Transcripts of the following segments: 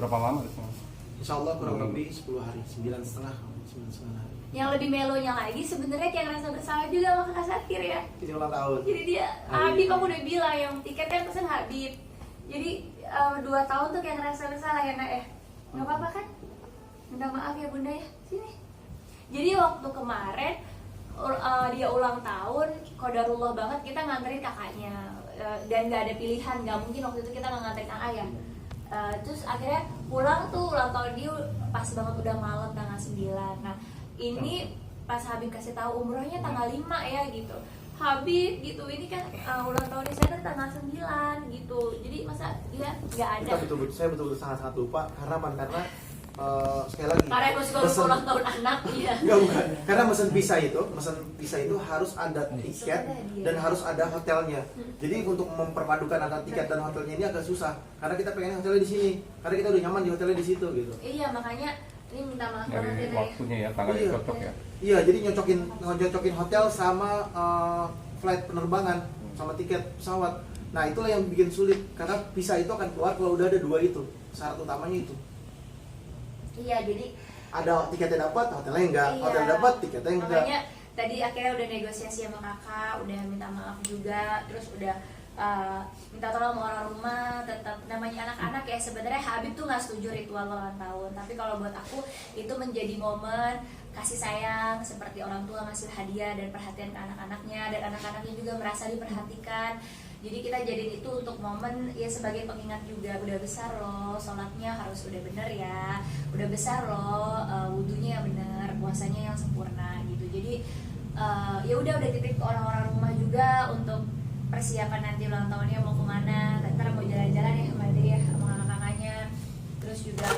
Berapa lama di sana? Insya Allah kurang lebih 10 hari, 9,5 hari. Yang lebih melonya lagi sebenarnya kayak ngerasa bersalah juga sama Kak Sakir ya. Ini ulang tahun. Jadi dia Habib, aku udah bilang yang tiket kan pesen Habib. Jadi 2 tahun tuh kayak ngerasa bersalah ya nak ya. Nggak apa-apa kan? Minta maaf ya bunda ya. Sini. Jadi waktu kemarin dia ulang tahun, qadarullah banget kita nganterin kakaknya. Dan nggak ada pilihan, nggak mungkin waktu itu kita nggak nganterin kakak ya. Terus akhirnya pulang tuh ulang tahun dia pas banget udah malam tanggal 9. Nah ini pas Habib kasih tahu umrohnya tanggal 5 ya gitu. Habib gitu, ini kan ulang tahun di sana tanggal 9 gitu. Jadi masa dia nggak ada. Saya betul-betul sangat-sangat lupa karena sekali lagi Karena aku suka ulang tahun anak ya. Enggak, bukan. Karena mesen visa itu harus ada tiket dan harus ada hotelnya. Jadi untuk memperpadukan antara tiket dan hotelnya ini agak susah. Karena kita pengen hotelnya di sini. Karena kita udah nyaman di hotelnya di situ gitu. Iya, makanya ini minta maaf banget Dari ya. waktunya ya, tanggal yang cocok ya. Iya, jadi nyocokin hotel sama flight penerbangan sama tiket pesawat. Nah, itulah yang bikin sulit karena visa itu akan keluar kalau udah ada 2 itu. Syarat utamanya itu. Iya, jadi Ada tiketnya dapat, hotelnya enggak. Iya. Hotel dapat, tiketnya enggak. makanya tadi akhirnya udah negosiasi sama kakak, udah minta maaf juga, terus udah minta tolong sama orang rumah. Tetap namanya anak-anak ya, sebenarnya Habib tuh nggak setuju ritual ulang tahun, tapi kalau buat aku itu menjadi momen kasih sayang, seperti orang tua ngasih hadiah dan perhatian ke anak-anaknya, dan anak-anaknya juga merasa diperhatikan. Jadi kita jadiin itu untuk momen ya sebagai pengingat juga, udah besar loh, sholatnya harus udah bener ya, udah besar loh, wudhunya yang bener, puasanya yang sempurna gitu. Jadi ya udah titip ke orang-orang rumah juga untuk persiapan nanti ulang tahunnya mau kemana, ntar mau jalan-jalan ya sama dia ya, sama kakak-kakaknya. Terus juga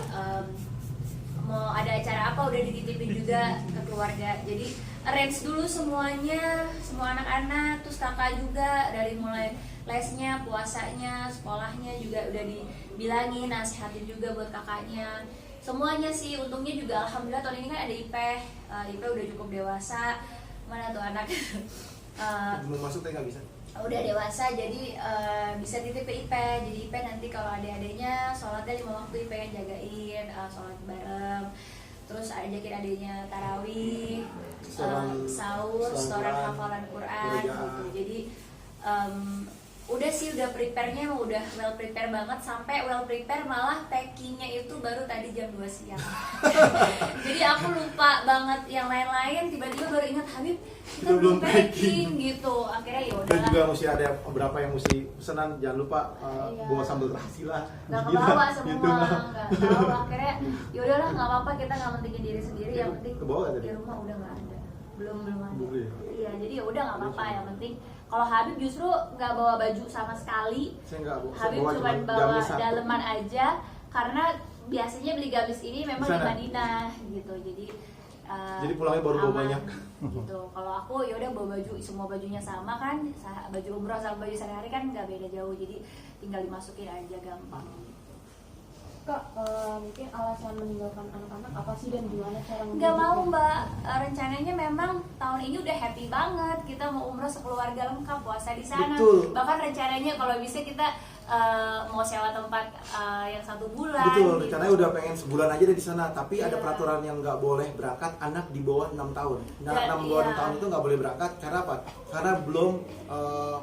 mau ada acara apa udah dititipin juga ke keluarga. Jadi arrange dulu semuanya, semua anak-anak, terus kakak juga dari mulai lesnya, puasanya, sekolahnya juga udah dibilangin, nasihatin juga buat kakaknya. Semuanya sih, untungnya juga alhamdulillah tahun ini kan ada Ipeh. Ipeh udah cukup dewasa. Mana tuh anak? Mau masuk nggak bisa. Udah dewasa, jadi bisa titip ke Ipeh. Jadi Ipeh nanti kalau adik-adiknya sholatnya 5 waktu, Ipeh yang jagain, sholat bareng. Terus ajakin adiknya tarawih, sahur, setoran hafalan Quran gitu. Jadi udah sih, udah prepare-nya udah well prepare banget, sampai well prepare malah packingnya itu baru tadi jam 2 siang. Jadi aku lupa banget yang lain-lain, tiba-tiba baru ingat Habib kita belum packing gitu. Akhirnya ya Dan juga udah, mesti ada beberapa yang mesti pesanan, jangan lupa bawa sambal terasi lah. nggak kebawa semua, nggak tahu. Akhirnya ya udahlah, nggak apa-apa, kita nggak mentingin diri sendiri, yang penting Kebawa nggak tadi? di rumah udah nggak ada, belum ada. Belum ya? Iya, jadi ya udah nggak apa-apa, yang penting. Kalau Habib justru nggak bawa baju sama sekali. Saya nggak bawa. Habib cuma bawa daleman aja, karena biasanya beli gamis ini memang di Madinah gitu. Jadi pulangnya baru bawa aman, banyak. gitu. Kalau aku ya udah bawa baju, semua bajunya sama kan, baju umroh sama baju sehari-hari kan nggak beda jauh, jadi tinggal dimasukin aja, gampang. Kak, mungkin alasan meninggalkan anak-anak apa sih dan gimana cara Nggak mau mbak, rencananya memang tahun ini udah happy banget, kita mau umroh sekeluarga lengkap, puasa di sana. Betul. Bahkan rencananya kalau bisa kita mau sewa tempat yang 1 bulan. Betul, gitu. rencananya udah pengen sebulan aja deh di sana, tapi ada Iya. peraturan yang nggak boleh berangkat anak di bawah 6 tahun. Nah, Dan 6 bawah 6 iya. tahun itu nggak boleh berangkat karena apa? Karena belum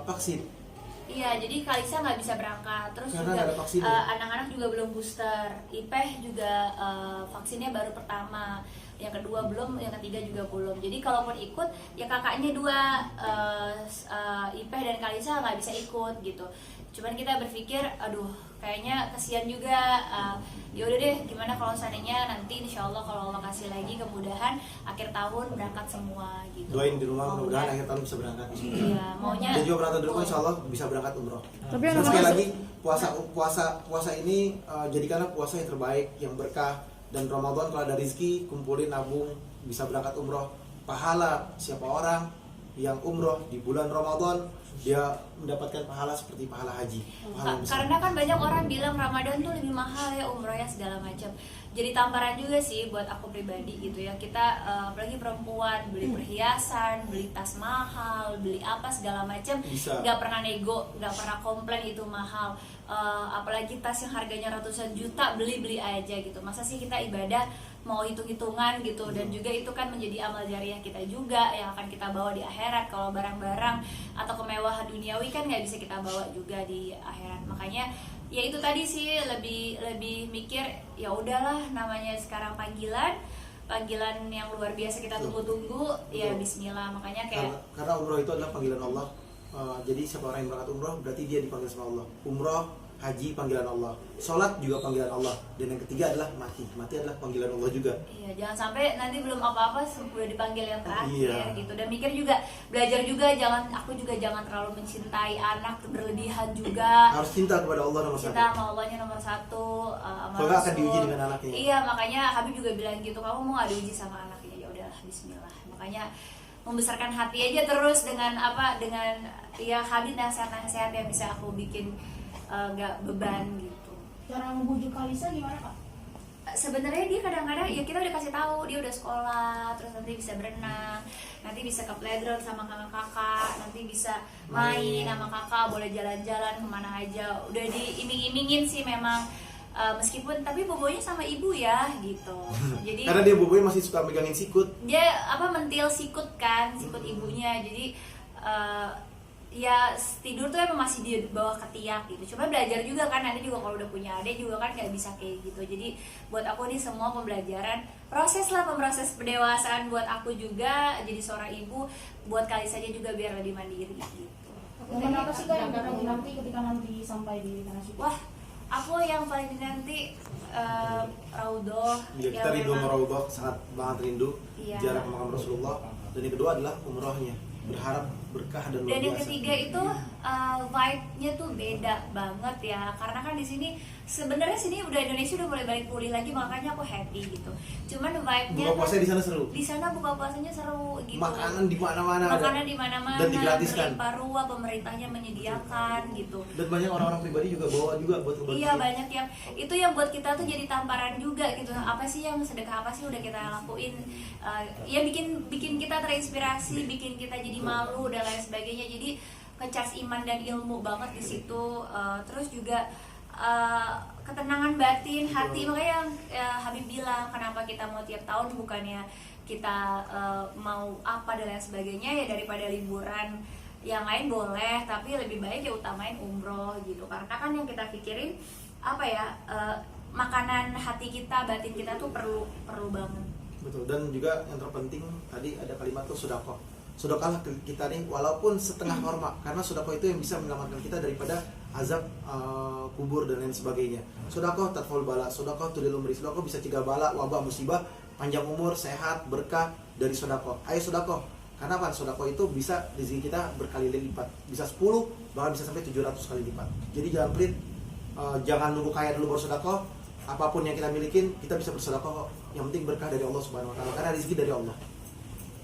vaksin. Iya, jadi Kalisa nggak bisa berangkat. Terus Karena juga nggak ada vaksinnya. anak-anak juga belum booster. Ipeh juga vaksinnya baru pertama, yang kedua belum, yang ketiga juga belum. Jadi kalaupun ikut, ya kakaknya 2, Ipeh dan Kalisa nggak bisa ikut gitu. Cuman kita berpikir, aduh, kayaknya kesian juga. Ya udah deh, gimana kalau seandainya nanti insya Allah kalau Allah kasih lagi kemudahan akhir tahun berangkat semua gitu. Doain di rumah, Maunya- mudah-mudahan akhir tahun bisa berangkat. Iya, maunya. Dan juga perantau di rumah insya Allah bisa berangkat umroh. Tapi Dan anak-anak sekali lagi puasa ini jadikanlah puasa yang terbaik, yang berkah. Dan Ramadan kalau ada rezeki, kumpulin, nabung, bisa berangkat umroh. Pahala siapa orang yang umroh di bulan Ramadan dia mendapatkan pahala seperti pahala haji. Pahala besar. Karena kan banyak orang bilang Ramadan tuh lebih mahal ya umrohnya segala macam. Jadi tamparan juga sih buat aku pribadi gitu ya. Kita apalagi perempuan beli perhiasan, beli tas mahal, beli apa segala macam, nggak pernah nego, nggak pernah komplain itu mahal. Apalagi tas yang harganya ratusan juta beli aja gitu. Masa sih kita ibadah mau hitung-hitungan gitu, dan juga itu kan menjadi amal jariah kita juga yang akan kita bawa di akhirat. Kalau barang-barang atau kemewahan duniawi kan nggak bisa kita bawa juga di akhirat. Makanya ya itu tadi sih, lebih mikir ya udahlah, namanya sekarang panggilan yang luar biasa kita tunggu-tunggu, ya bismillah. Makanya kayak karena umroh itu adalah panggilan Allah. Jadi siapa orang yang berangkat umroh berarti dia dipanggil sama Allah. Umroh, haji panggilan Allah, sholat juga panggilan Allah, dan yang ketiga adalah mati adalah panggilan Allah juga. Iya, jangan sampai nanti belum apa-apa sudah dipanggil yang terakhir gitu. Dan mikir juga, belajar juga, aku juga jangan terlalu mencintai anak berlebihan juga. Harus cinta kepada Allah nomor satu. Cinta sama Allahnya nomor satu. Kalau akan diuji dengan anaknya. Iya, makanya Habib juga bilang gitu, kamu mau nggak diuji sama anaknya, ya udahlah bismillah. Makanya membesarkan hati aja terus dengan ya Habib nasihat-nasihat yang bisa aku bikin nggak beban gitu. Cara membujuk Kalisa gimana Kak? Sebenarnya dia kadang-kadang ya kita udah kasih tahu dia udah sekolah, terus nanti bisa berenang, nanti bisa ke playground sama kakak, nanti bisa main sama kakak, boleh jalan-jalan kemana aja. Udah diiming-imingin sih memang, meskipun tapi bobonya sama ibu ya gitu. Jadi karena dia bobonya masih suka megangin sikut. Dia mentil sikut kan, sikut ibunya. Jadi ya tidur tuh emang masih di bawah ketiak gitu. Coba belajar juga kan, nanti juga kalau udah punya adik juga kan nggak bisa kayak gitu. Jadi buat aku ini semua pembelajaran, proses pendewasaan buat aku juga jadi seorang ibu, buat Kalisa aja juga biar lebih mandiri gitu. Momen apa sih Kak yang nanti ketika nanti sampai di tanah suci? Wah, aku yang paling dinanti Raudhoh. Ya, kita rindu sama Raudhoh, sangat banget rindu ziarah ke makam Rasulullah. Dan yang kedua adalah umrohnya, berharap berkah dan luar biasa. Dan yang ketiga itu vibe-nya tuh beda banget ya, karena kan di sini sebenarnya udah Indonesia udah mulai balik pulih lagi, makanya aku happy gitu. Cuman vibe-nya buka puasa di sana seru. Di sana buka puasanya seru gitu. Makanan di mana-mana dan digratiskan. Berlimpah ruah, pemerintahnya menyediakan gitu. Dan banyak orang-orang pribadi juga bawa juga buat kebagian. Iya, banyak yang buat kita tuh jadi tamparan juga gitu. Apa sih yang sedekah apa sih udah kita lakuin? Ya bikin kita terinspirasi, bikin kita jadi malu dan lain sebagainya. Jadi ngecas iman dan ilmu banget di situ. Terus juga ketenangan batin hati. Makanya Habib bilang kenapa kita mau tiap tahun, bukannya kita mau apa dan lain sebagainya, ya daripada liburan yang lain boleh, tapi lebih baik ya utamain umroh gitu. Karena kan yang kita pikirin makanan hati kita, batin kita tuh perlu banget. Betul. Dan juga yang terpenting tadi ada kalimat tuh sedekah. Sedekahlah kita nih walaupun setengah korma, karena sedekah itu yang bisa menyelamatkan kita daripada azab kubur dan lain sebagainya. Sedekah tatful bala, sedekah tudil umri, sedekah bisa cegah bala, wabah, musibah, panjang umur, sehat, berkah dari sedekah. Ayo sedekah. Karena apa? Sedekah itu bisa rezeki kita berkali lipat, bisa 10 bahkan bisa sampai 700 kali lipat. Jadi jangan pelit, jangan nunggu kaya dulu baru sedekah. Apapun yang kita milikin kita bisa bersedekah. Yang penting berkah dari Allah Subhanahu wa taala, karena rezeki dari Allah.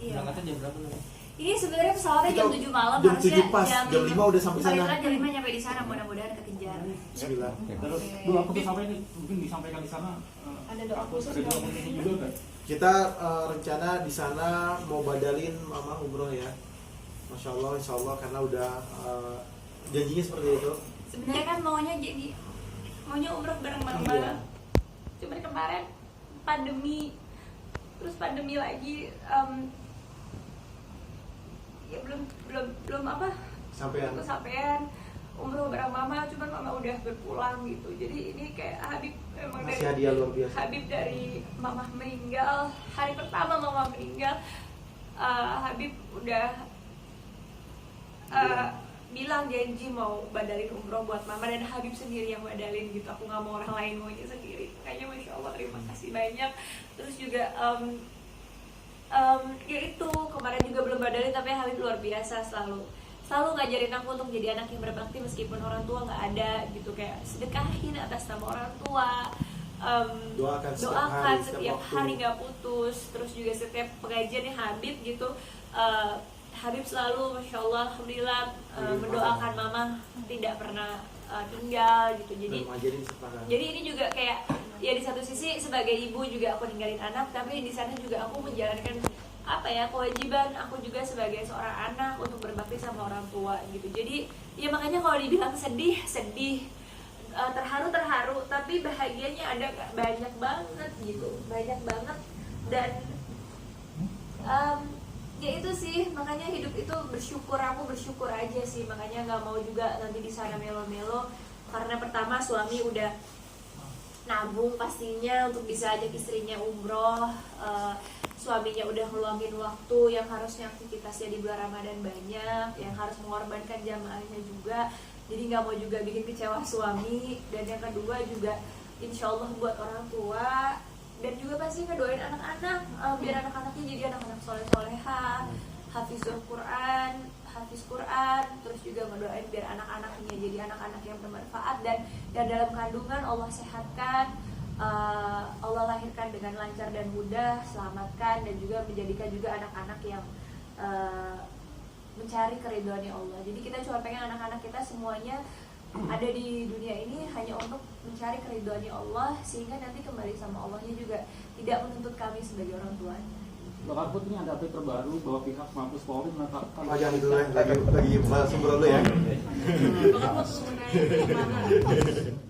Iya. Berangkatnya jam berapa nih? Ini sebenarnya pesawatnya jam 7 malam, jam harusnya 7 pas, jam 5 udah sampai sana. Jam 5 nyampe di sana, mudah-mudahan kekejar. Bismillah. Terus doa khusus sampai ini mungkin disampaikan di sana. Ada doa khusus Ada doa khusus juga kan? Kita rencana di sana mau badalin mama umroh ya. Masya Allah, insya Allah, karena udah janjinya seperti itu. Sebenarnya kan maunya umroh bareng mama. Iya. Cuman kemarin pandemi, terus pandemi lagi, ya belum apa kesampaian umroh bareng mama. Cuman mama udah berpulang gitu. Jadi ini kayak Habib memang masih hadiah luar biasa. Habib dari mama meninggal, hari pertama mama meninggal, Habib udah bilang janji mau badalin umroh buat mama, dan Habib sendiri yang badalin gitu. Aku nggak mau orang lain, maunya sendiri. Kayaknya Masya Allah, terima kasih banyak. Terus juga ya itu kemarin juga belum badalin, tapi Habib luar biasa, selalu ngajarin aku untuk jadi anak yang berbakti meskipun orang tua nggak ada gitu. Kayak sedekahin atas nama orang tua, doakan setiap hari nggak putus. Terus juga setiap pengajiannya Habib gitu, Habib selalu, masya Allah, alhamdulillah, mendoakan mama tidak pernah tinggal gitu. Jadi ini juga kayak ya di satu sisi sebagai ibu juga aku ninggalin anak, tapi di sana juga aku menjalankan kewajiban aku juga sebagai seorang anak untuk berbakti sama orang tua gitu. Jadi ya makanya kalau dibilang sedih, terharu, tapi bahagianya ada banyak banget gitu, banyak banget. Dan ya itu sih, makanya hidup itu bersyukur, aku bersyukur aja sih. Makanya nggak mau juga nanti di sana melo-melo, karena pertama suami udah nabung pastinya untuk bisa ajak istrinya umroh, suaminya udah ngeluangin waktu yang harusnya aktivitasnya di bulan Ramadan banyak, yang harus mengorbankan jamaahnya juga. Jadi nggak mau juga bikin kecewa suami. Dan yang kedua juga insya Allah buat orang tua, dan juga pasti ngedoain anak-anak, biar anak-anaknya jadi anak-anak soleh-soleha, hafiz Quran, terus juga ngedoain biar anak-anaknya jadi anak-anak yang bermanfaat, dan yang dalam kandungan Allah sehatkan, Allah lahirkan dengan lancar dan mudah, selamatkan, dan juga menjadikan juga anak-anak yang mencari keridhoannya Allah. Jadi kita cuma pengen anak-anak kita semuanya ada di dunia ini hanya untuk mencari keridhoannya Allah, sehingga nanti kembali sama Allahnya juga, tidak menuntut kami sebagai orang tuanya. Bapak Put, ini ada update terbaru bahwa pihak Mabes Polri menetapkan Jangan itu lagi sumber dulu ya. Bapak Put mengenai